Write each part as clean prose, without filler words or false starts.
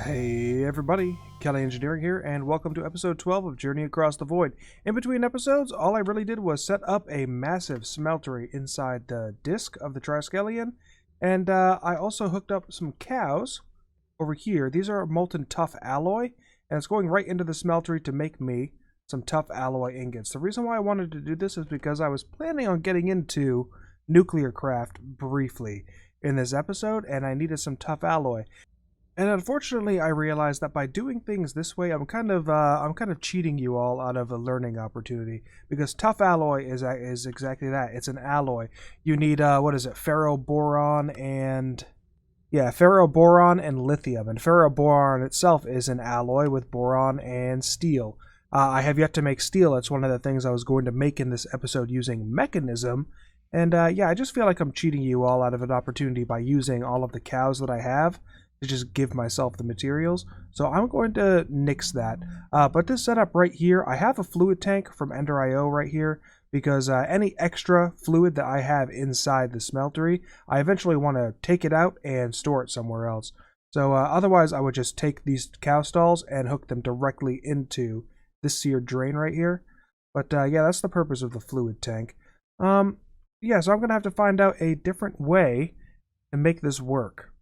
Hey everybody, Kelly Engineering here, and welcome to episode 12 of Journey Across the Void. In between episodes, all I really did was set up a massive smeltery inside the disk of the Triskelion, and I also hooked up some cows over here. These are molten tough alloy, and it's going right into the smeltery to make me some tough alloy ingots. The reason why I wanted to do this is because I was planning on getting into nuclear craft briefly in this episode, and I needed some tough alloy. And unfortunately, I realized that by doing things this way, I'm kind of cheating you all out of a learning opportunity, because tough alloy is exactly that. It's an alloy. You need what is it? Ferroboron and ferroboron and lithium. And ferroboron itself is an alloy with boron and steel. I have yet to make steel. It's one of the things I was going to make in this episode using Mekanism. And I just feel like I'm cheating you all out of an opportunity by using all of the cows that I have to just give myself the materials. So I'm going to nix that. But this setup right here, I have a fluid tank from Ender.io right here, because any extra fluid that I have inside the smeltery, I eventually want to take it out and store it somewhere else. So otherwise I would just take these cow stalls and hook them directly into this seared drain right here. But that's the purpose of the fluid tank. So I'm going to have to find out a different way to make this work.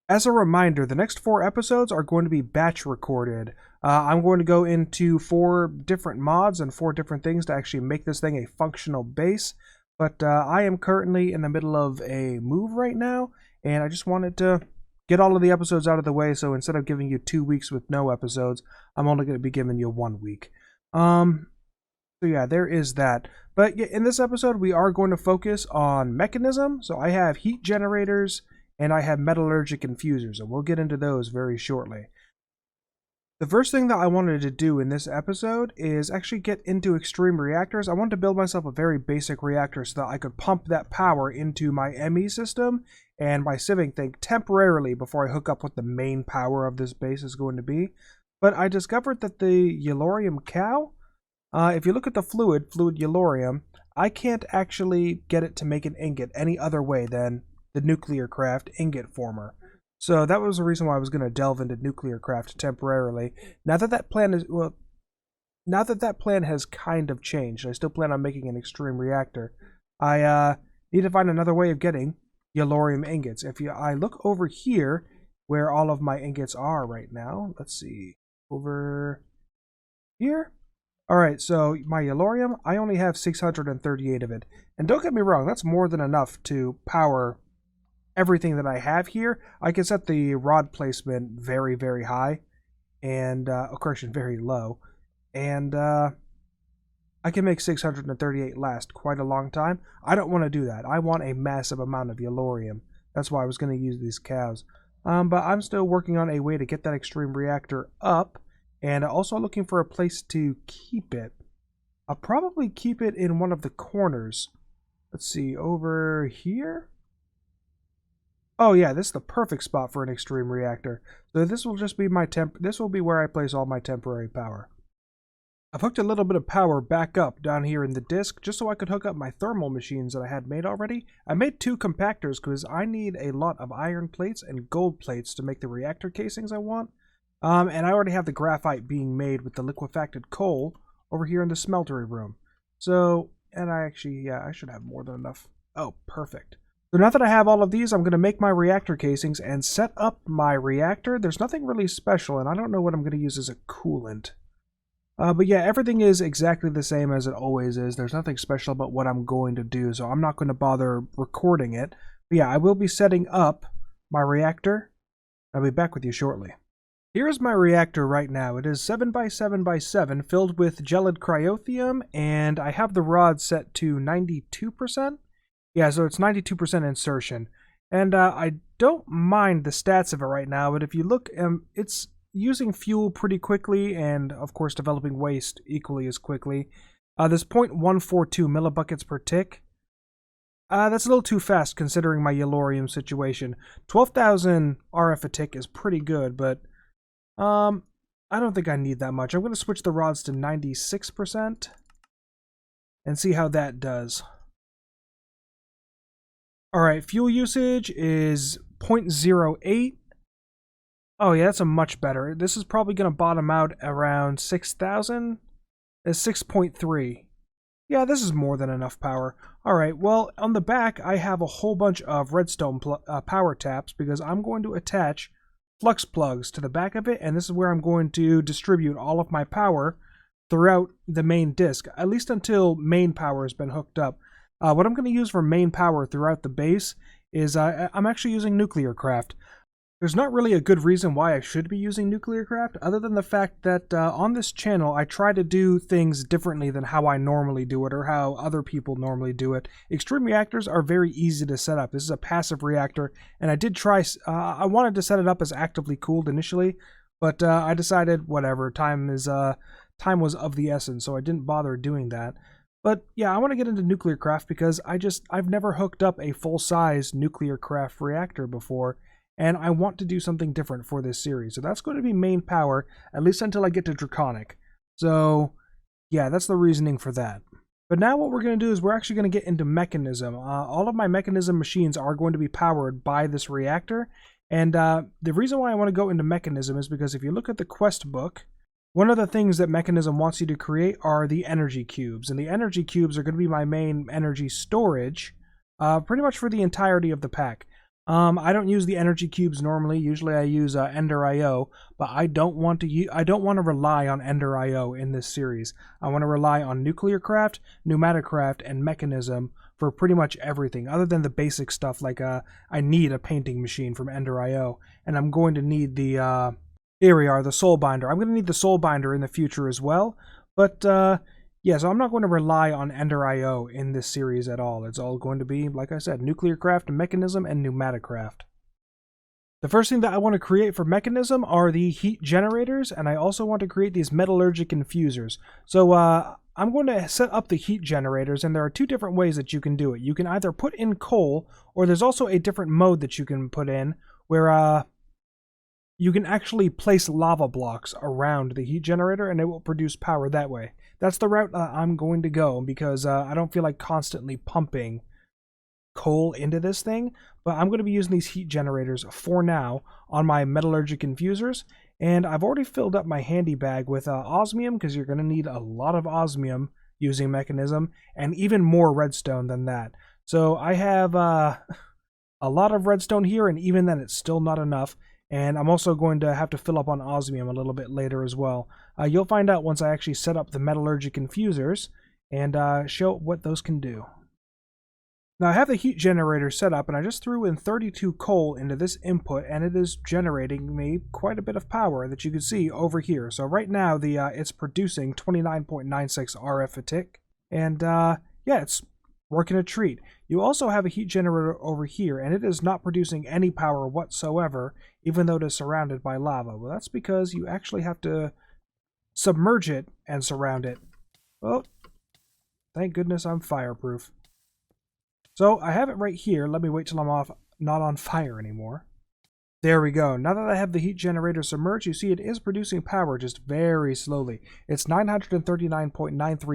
As a reminder, the next 4 episodes are going to be batch recorded. I'm going to go into 4 different mods and 4 different things to actually make this thing a functional base. But I am currently in the middle of a move right now, and I just wanted to get all of the episodes out of the way, so instead of giving you 2 weeks with no episodes, I'm only going to be giving you 1 week. So yeah, there is that. But in this episode, we are going to focus on Mekanism. So I have heat generators, and I have metallurgic infusers, and we'll get into those very shortly. The first thing that I wanted to do in this episode is actually get into extreme reactors. I wanted to build myself a very basic reactor so that I could pump that power into my ME system and my sieving thing temporarily before I hook up what the main power of this base is going to be. But I discovered that the Yellorium cow, if you look at the fluid Yellorium, I can't actually get it to make an ingot any other way than the nuclear craft ingot former. So that was the reason why I was going to delve into nuclear craft temporarily. Now that plan has kind of changed, I still plan on making an extreme reactor. I need to find another way of getting Yellorium ingots. I look over here where all of my ingots are right now. Let's see, over here. Alright, so my Yellorium, I only have 638 of it. And don't get me wrong, that's more than enough to power everything that I have here. I can set the rod placement very, very high, and very low, and I can make 638 last quite a long time. I don't want to do that. I want a massive amount of Yellorium. That's why I was going to use these cows. But I'm still working on a way to get that extreme reactor up, and also looking for a place to keep it. I'll probably keep it in one of the corners. Let's see, over here? Oh yeah, this is the perfect spot for an extreme reactor. So this will just be this will be where I place all my temporary power. I've hooked a little bit of power back up down here in the disk just so I could hook up my thermal machines that I had made already. I made 2 compactors because I need a lot of iron plates and gold plates to make the reactor casings I want. And I already have the graphite being made with the liquefied coal over here in the smeltery room. So, and I should have more than enough. Oh, perfect. So now that I have all of these, I'm going to make my reactor casings and set up my reactor. There's nothing really special, and I don't know what I'm going to use as a coolant. But yeah, everything is exactly the same as it always is. There's nothing special about what I'm going to do, so I'm not going to bother recording it. But yeah, I will be setting up my reactor. I'll be back with you shortly. Here is my reactor right now. It is 7x7x7 filled with gelid cryothium, and I have the rod set to 92%. Yeah, so it's 92% insertion. And I don't mind the stats of it right now, but if you look, it's using fuel pretty quickly, and of course developing waste equally as quickly. This 0.142 millibuckets per tick. That's a little too fast considering my Yellorium situation. 12,000 RF a tick is pretty good, but I don't think I need that much. I'm going to switch the rods to 96% and see how that does. Alright, fuel usage is 0.08. Oh yeah, that's a much better. This is probably going to bottom out around 6,000? It's 6.3. Yeah, this is more than enough power. Alright, well, on the back, I have a whole bunch of redstone power taps because I'm going to attach flux plugs to the back of it, and this is where I'm going to distribute all of my power throughout the main disk, at least until main power has been hooked up. What I'm going to use for main power throughout the base is I'm actually using nuclear craft. There's not really a good reason why I should be using nuclear craft, other than the fact that on this channel I try to do things differently than how I normally do it or how other people normally do it. Extreme reactors are very easy to set up. This is a passive reactor, and I did try, I wanted to set it up as actively cooled initially, but I decided whatever, time was of the essence, so I didn't bother doing that. But yeah, I want to get into nuclear craft because I've never hooked up a full-size nuclear craft reactor before, and I want to do something different for this series. So that's going to be main power, at least until I get to Draconic. So yeah, that's the reasoning for that. But now what we're going to do is we're actually going to get into Mechanism. All of my Mechanism machines are going to be powered by this reactor. And the reason why I want to go into Mechanism is because if you look at the quest book, one of the things that Mechanism wants you to create are the energy cubes. And the energy cubes are going to be my main energy storage pretty much for the entirety of the pack. I don't use the energy cubes normally. Usually I use Ender IO, but I don't want to rely on Ender IO in this series. I want to rely on nuclear craft, pneumatic craft, and Mechanism for pretty much everything, other than the basic stuff like I need a painting machine from Ender IO, and I'm going to need the here we are, the soul binder. I'm going to need the soul binder in the future as well, but yeah, so I'm not going to rely on Ender IO in this series at all. It's all going to be, like I said, nuclear craft, Mechanism, and pneumatic craft. The first thing that I want to create for Mechanism are the heat generators, and I also want to create these metallurgic infusers. So I'm going to set up the heat generators, and there are two different ways that you can do it. You can either put in coal, or there's also a different mode that you can put in, where you can actually place lava blocks around the heat generator, and it will produce power that way. That's the route I'm going to go because I don't feel like constantly pumping coal into this thing, but I'm going to be using these heat generators for now on my metallurgic infusers, and I've already filled up my handy bag with osmium because you're going to need a lot of osmium using Mechanism, and even more redstone than that. So I have a lot of redstone here, and even then it's still not enough. And I'm also going to have to fill up on osmium a little bit later as well. You'll find out once I actually set up the metallurgic infusers and show what those can do. Now I have the heat generator set up, and I just threw in 32 coal into this input, and it is generating me quite a bit of power that you can see over here. So right now it's producing 29.96 RF a tick, and yeah, it's working a treat. You also have a heat generator over here, and it is not producing any power whatsoever, even though it is surrounded by lava. Well, that's because you actually have to submerge it and surround it. Well, thank goodness I'm fireproof. So I have it right here. Let me wait till I'm not on fire anymore. There we go. Now that I have the heat generator submerged, you see it is producing power just very slowly. It's 939.93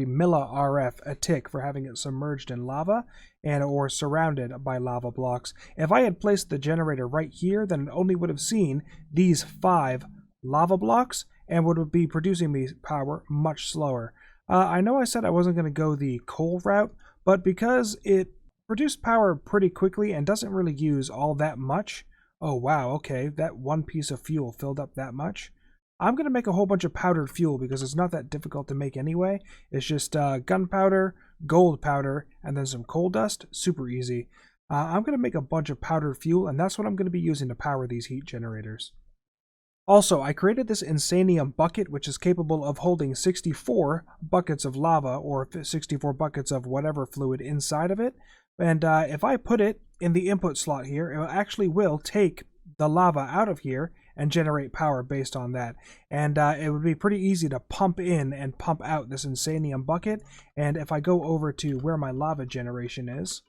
milli-RF a tick for having it submerged in lava or surrounded by lava blocks. If I had placed the generator right here, then it only would have seen these 5 lava blocks and would be producing me power much slower. I know I said I wasn't going to go the coal route, but because it produced power pretty quickly and doesn't really use all that much. Oh wow, okay, that one piece of fuel filled up that much. I'm going to make a whole bunch of powdered fuel because it's not that difficult to make anyway. It's just gunpowder, gold powder, and then some coal dust. Super easy. I'm going to make a bunch of powdered fuel, and that's what I'm going to be using to power these heat generators. Also, I created this insanium bucket, which is capable of holding 64 buckets of lava or 64 buckets of whatever fluid inside of it. And if I put it in the input slot here, it actually will take the lava out of here and generate power based on that. And it would be pretty easy to pump in and pump out this insanium bucket. And if I go over to where my lava generation is,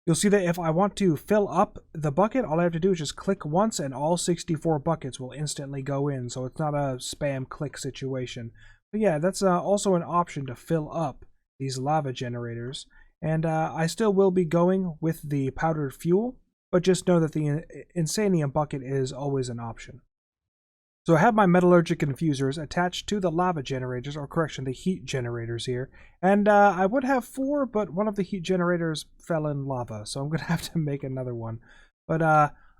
you'll see that if I want to fill up the bucket, all I have to do is just click once and all 64 buckets will instantly go in. So it's not a spam click situation. But yeah, that's also an option to fill up these lava generators. And I still will be going with the powdered fuel, but just know that the insanium bucket is always an option. So I have my metallurgic infusers attached to the lava generators, or correction, the heat generators here. And I would have 4, but one of the heat generators fell in lava, so I'm going to have to make another one. But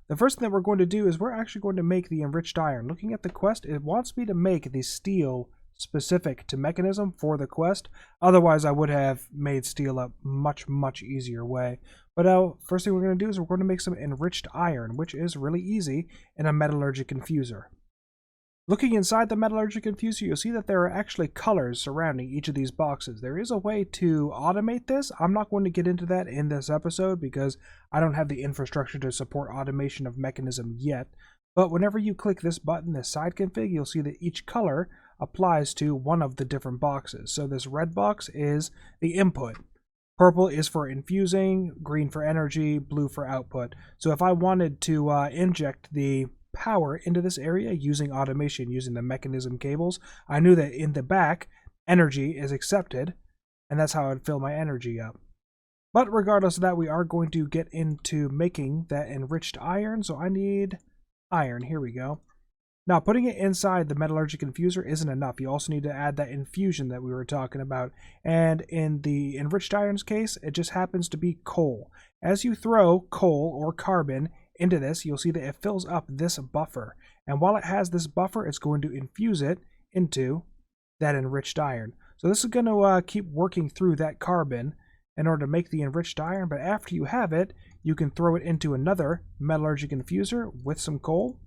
the first thing that we're going to do is we're actually going to make the enriched iron. Looking at the quest, it wants me to make the steel specific to Mekanism for the quest. Otherwise, I would have made steel a much easier way. But first thing we're going to do is we're going to make some enriched iron, which is really easy in a metallurgic infuser. Looking inside the metallurgic infuser, you'll see that there are actually colors surrounding each of these boxes. There is a way to automate this. I'm not going to get into that in this episode because I don't have the infrastructure to support automation of Mekanism yet. But whenever you click this button, this side config, you'll see that each color applies to one of the different boxes. So this red box is the input. Purple is for infusing, green for energy, blue for output. So if I wanted to inject the power into this area using automation, using the Mekanism cables, I knew that in the back, energy is accepted, and that's how I'd fill my energy up. But regardless of that, we are going to get into making that enriched iron, so I need iron. Here we go. Now, putting it inside the metallurgic infuser isn't enough. You also need to add that infusion that we were talking about. And in the enriched iron's case, it just happens to be coal. As you throw coal or carbon into this, you'll see that it fills up this buffer. And while it has this buffer, it's going to infuse it into that enriched iron. So this is going to keep working through that carbon in order to make the enriched iron. But after you have it, you can throw it into another metallurgic infuser with some coal,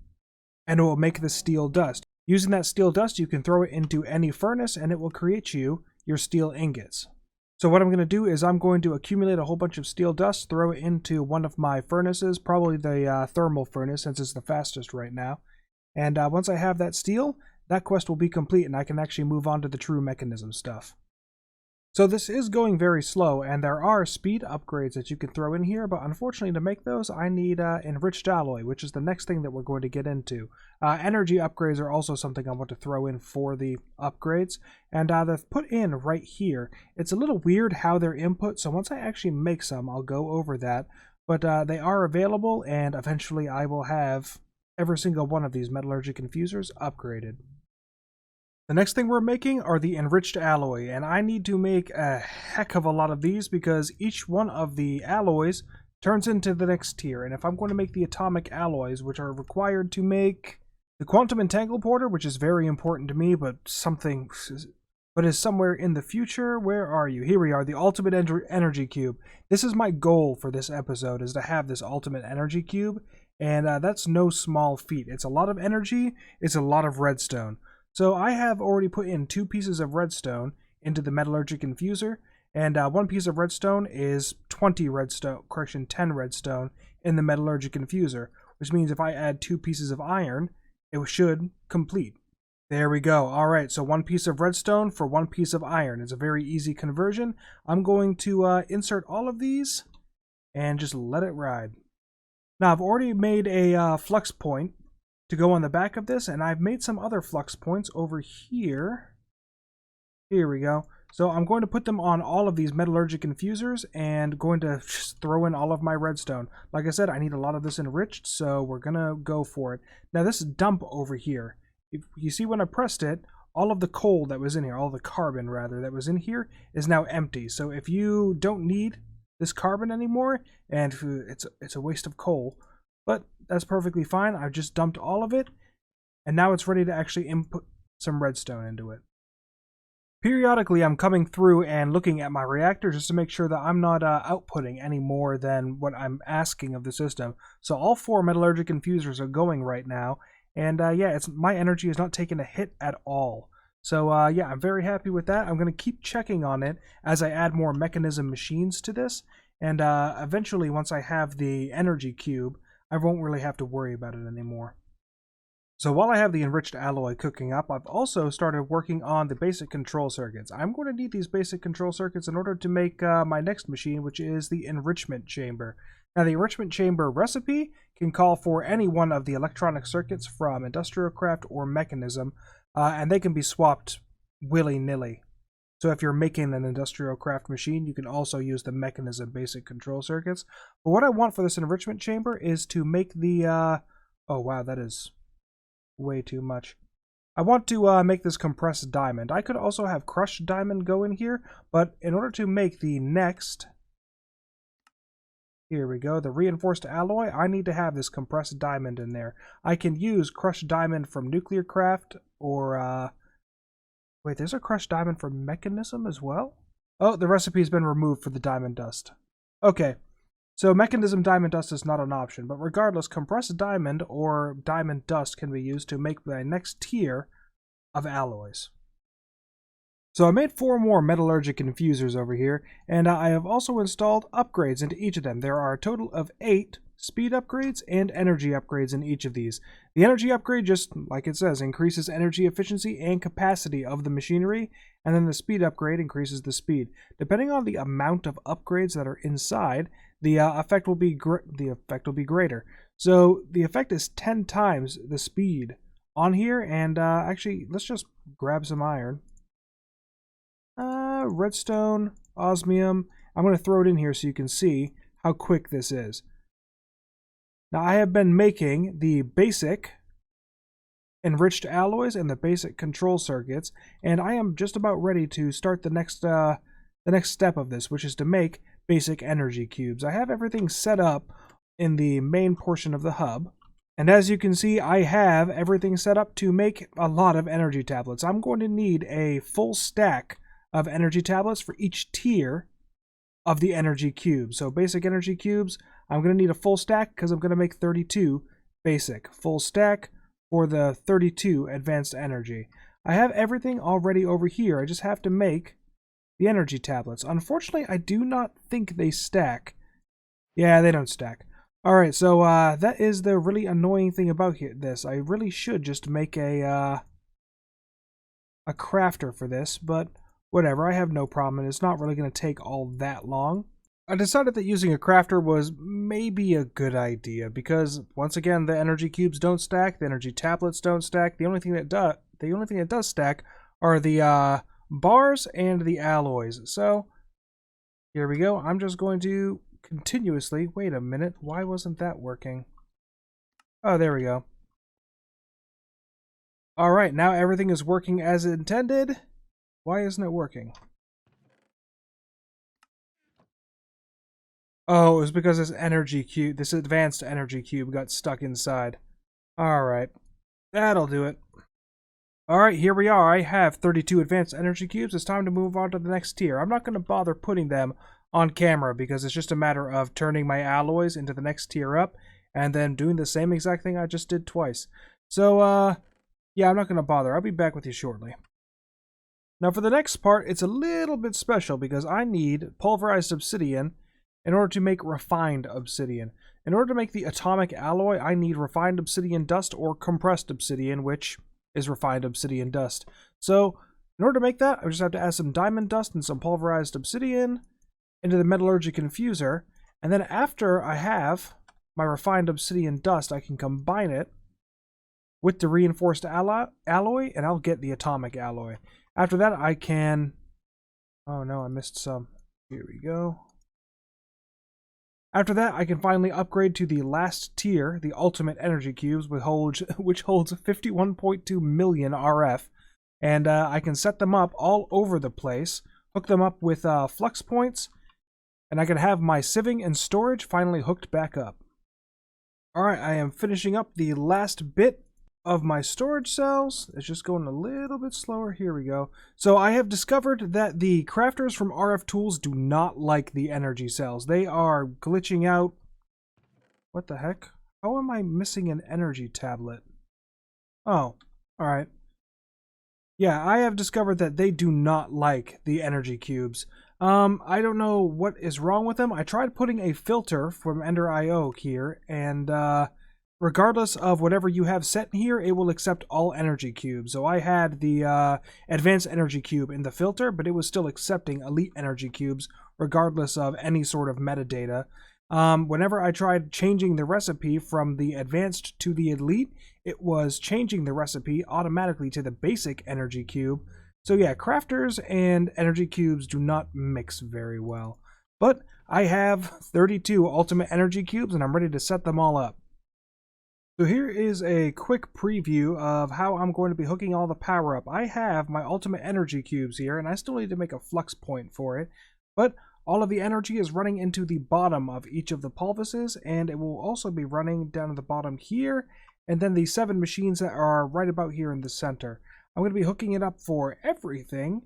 and it will make the steel dust. Using that steel dust, you can throw it into any furnace, and it will create you your steel ingots. So what I'm going to do is I'm going to accumulate a whole bunch of steel dust, throw it into one of my furnaces, probably the thermal furnace since it's the fastest right now. And once I have that steel, that quest will be complete and I can actually move on to the true Mekanism stuff. So this is going very slow, and there are speed upgrades that you can throw in here, but unfortunately to make those I need enriched alloy, which is the next thing that we're going to get into. Energy upgrades are also something I want to throw in for the upgrades, and they're put in right here. It's a little weird how they're input, so once I actually make some, I'll go over that, but they are available, and eventually I will have every single one of these metallurgic infusers upgraded. The next thing we're making are the enriched alloy, and I need to make a heck of a lot of these because each one of the alloys turns into the next tier. And if I'm going to make the atomic alloys, which are required to make the quantum entangle porter, which is very important to me, but is somewhere in the future. Where are you? Here we are, the ultimate energy cube. This is my goal for this episode, is to have this ultimate energy cube, and that's no small feat. It's a lot of energy, it's a lot of redstone. So I have already put in 2 pieces of redstone into the metallurgic infuser, and 1 piece of redstone is 10 redstone in the metallurgic infuser, which means if I add 2 pieces of iron, it should complete. There we go. Alright, so 1 piece of redstone for 1 piece of iron. It's a very easy conversion. I'm going to insert all of these and just let it ride. Now I've already made a flux point to go on the back of this, and I've made some other flux points over here. Here we go. So I'm going to put them on all of these metallurgic infusers and going to just throw in all of my redstone. Like I said, I need a lot of this enriched, so we're gonna go for it. Now this dump over here, if you see when I pressed it, all of the coal that was in here, all the carbon rather, that was in here is now empty. So if you don't need this carbon anymore, and it's a waste of coal, but that's perfectly fine. I've just dumped all of it, and now it's ready to actually input some redstone into it. Periodically, I'm coming through and looking at my reactor just to make sure that I'm not outputting any more than what I'm asking of the system. So all 4 metallurgic infusers are going right now, and yeah, my energy is not taking a hit at all. So yeah, I'm very happy with that. I'm going to keep checking on it as I add more Mekanism machines to this, and eventually once I have the energy cube, I won't really have to worry about it anymore. So while I have the enriched alloy cooking up, I've also started working on the basic control circuits. I'm going to need these basic control circuits in order to make my next machine, which is the enrichment chamber. Now the enrichment chamber recipe can call for any one of the electronic circuits from Industrial Craft or Mekanism, and they can be swapped willy-nilly. So if you're making an Industrial Craft machine, you can also use the Mekanism basic control circuits. But what I want for this enrichment chamber is to make the... oh wow, that is way too much. I want to make this compressed diamond. I could also have crushed diamond go in here, but in order to make the next, here we go, the reinforced alloy, I need to have this compressed diamond in there. I can use crushed diamond from nuclear craft, or wait, there's a crushed diamond from Mekanism as well? Oh, the recipe's been removed for the diamond dust. Okay, so Mekanism diamond dust is not an option, but regardless, compressed diamond or diamond dust can be used to make the next tier of alloys. So I made 4 more metallurgic infusers over here, and I have also installed upgrades into each of them. There are a total of 8 speed upgrades and energy upgrades in each of these. The energy upgrade, just like it says, increases energy efficiency and capacity of the machinery, and then the speed upgrade increases the speed. Depending on the amount of upgrades that are inside, the effect will be greater. So the effect is 10 times the speed on here, and actually, let's just grab some iron. Redstone, osmium. I'm going to throw it in here so you can see how quick this is. Now, I have been making the basic enriched alloys and the basic control circuits, and I am just about ready to start the next step of this, which is to make basic energy cubes. I have everything set up in the main portion of the hub, and as you can see, I have everything set up to make a lot of energy tablets. I'm going to need a full stack of energy tablets for each tier of the energy cube. So basic energy cubes, I'm going to need a full stack because I'm going to make 32 basic. Full stack for the 32 advanced energy. I have everything already over here. I just have to make the energy tablets. Unfortunately, I do not think they stack. Yeah, they don't stack. Alright, so that is the really annoying thing about this. I really should just make a crafter for this, but whatever, I have no problem, and it's not really going to take all that long. I decided that using a crafter was maybe a good idea, because once again, the energy cubes don't stack, the energy tablets don't stack. The only thing that does stack are the bars and the alloys. So here we go. I'm just going to continuously, wait a minute, why wasn't that working? Oh, there we go. Alright, now everything is working as intended. Why isn't it working? Oh, it was because this energy cube, this advanced energy cube got stuck inside. Alright, that'll do it. Alright, here we are. I have 32 advanced energy cubes. It's time to move on to the next tier. I'm not going to bother putting them on camera because it's just a matter of turning my alloys into the next tier up and then doing the same exact thing I just did twice. So, yeah, I'm not going to bother. I'll be back with you shortly. Now for the next part, it's a little bit special because I need pulverized obsidian in order to make refined obsidian. In order to make the atomic alloy, I need refined obsidian dust or compressed obsidian, which is refined obsidian dust. So in order to make that, I just have to add some diamond dust and some pulverized obsidian into the metallurgic infuser, and then after I have my refined obsidian dust, I can combine it with the reinforced alloy, and I'll get the atomic alloy. After that, I can... Oh no, I missed some. Here we go. After that, I can finally upgrade to the last tier, the ultimate energy cubes, which holds 51.2 million RF. And I can set them up all over the place, hook them up with flux points, and I can have my sieving and storage finally hooked back up. Alright, I am finishing up the last bit of my storage cells. It's just going a little bit slower. Here we go. So I have discovered that the crafters from RF Tools do not like the energy cells. They are glitching out. What the heck? How am I missing an energy tablet? Oh, alright. Yeah, I have discovered that they do not like the energy cubes. I don't know what is wrong with them. I tried putting a filter from Ender.io here, and regardless of whatever you have set in here, it will accept all energy cubes. So I had the advanced energy cube in the filter, but it was still accepting elite energy cubes regardless of any sort of metadata. Whenever I tried changing the recipe from the advanced to the elite, it was changing the recipe automatically to the basic energy cube. So yeah, crafters and energy cubes do not mix very well. But I have 32 ultimate energy cubes and I'm ready to set them all up. So here is a quick preview of how I'm going to be hooking all the power up. I have my ultimate energy cubes here, and I still need to make a flux point for it, but all of the energy is running into the bottom of each of the pulvises, and it will also be running down at the bottom here, and then the 7 machines that are right about here in the center. I'm going to be hooking it up for everything,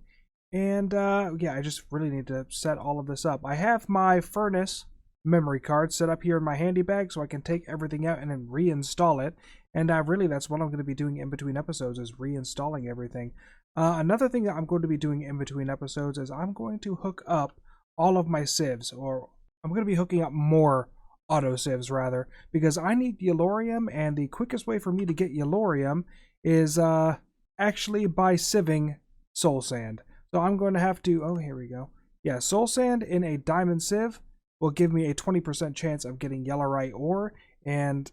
and yeah, I just really need to set all of this up. I have my furnace memory card set up here in my handy bag so I can take everything out and then reinstall it, and really that's what I'm going to be doing in between episodes, is reinstalling everything. Another thing that I'm going to be doing in between episodes is I'm going to hook up all of my sieves, or I'm going to be hooking up more auto sieves rather, because I need yellorium, and the quickest way for me to get yellorium is actually by sieving soul sand. So I'm going to have to, oh here we go, yeah, soul sand in a diamond sieve will give me a 20% chance of getting yellorite ore, and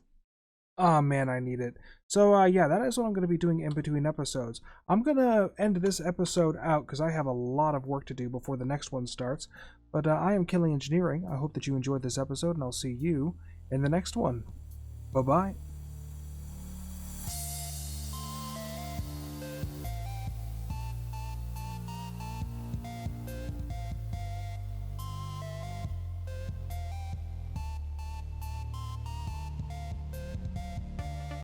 oh man, I need it. So yeah, that is what I'm going to be doing in between episodes. I'm going to end this episode out because I have a lot of work to do before the next one starts. But I am Kelly Engineering. I hope that you enjoyed this episode, and I'll see you in the next one. Bye-bye.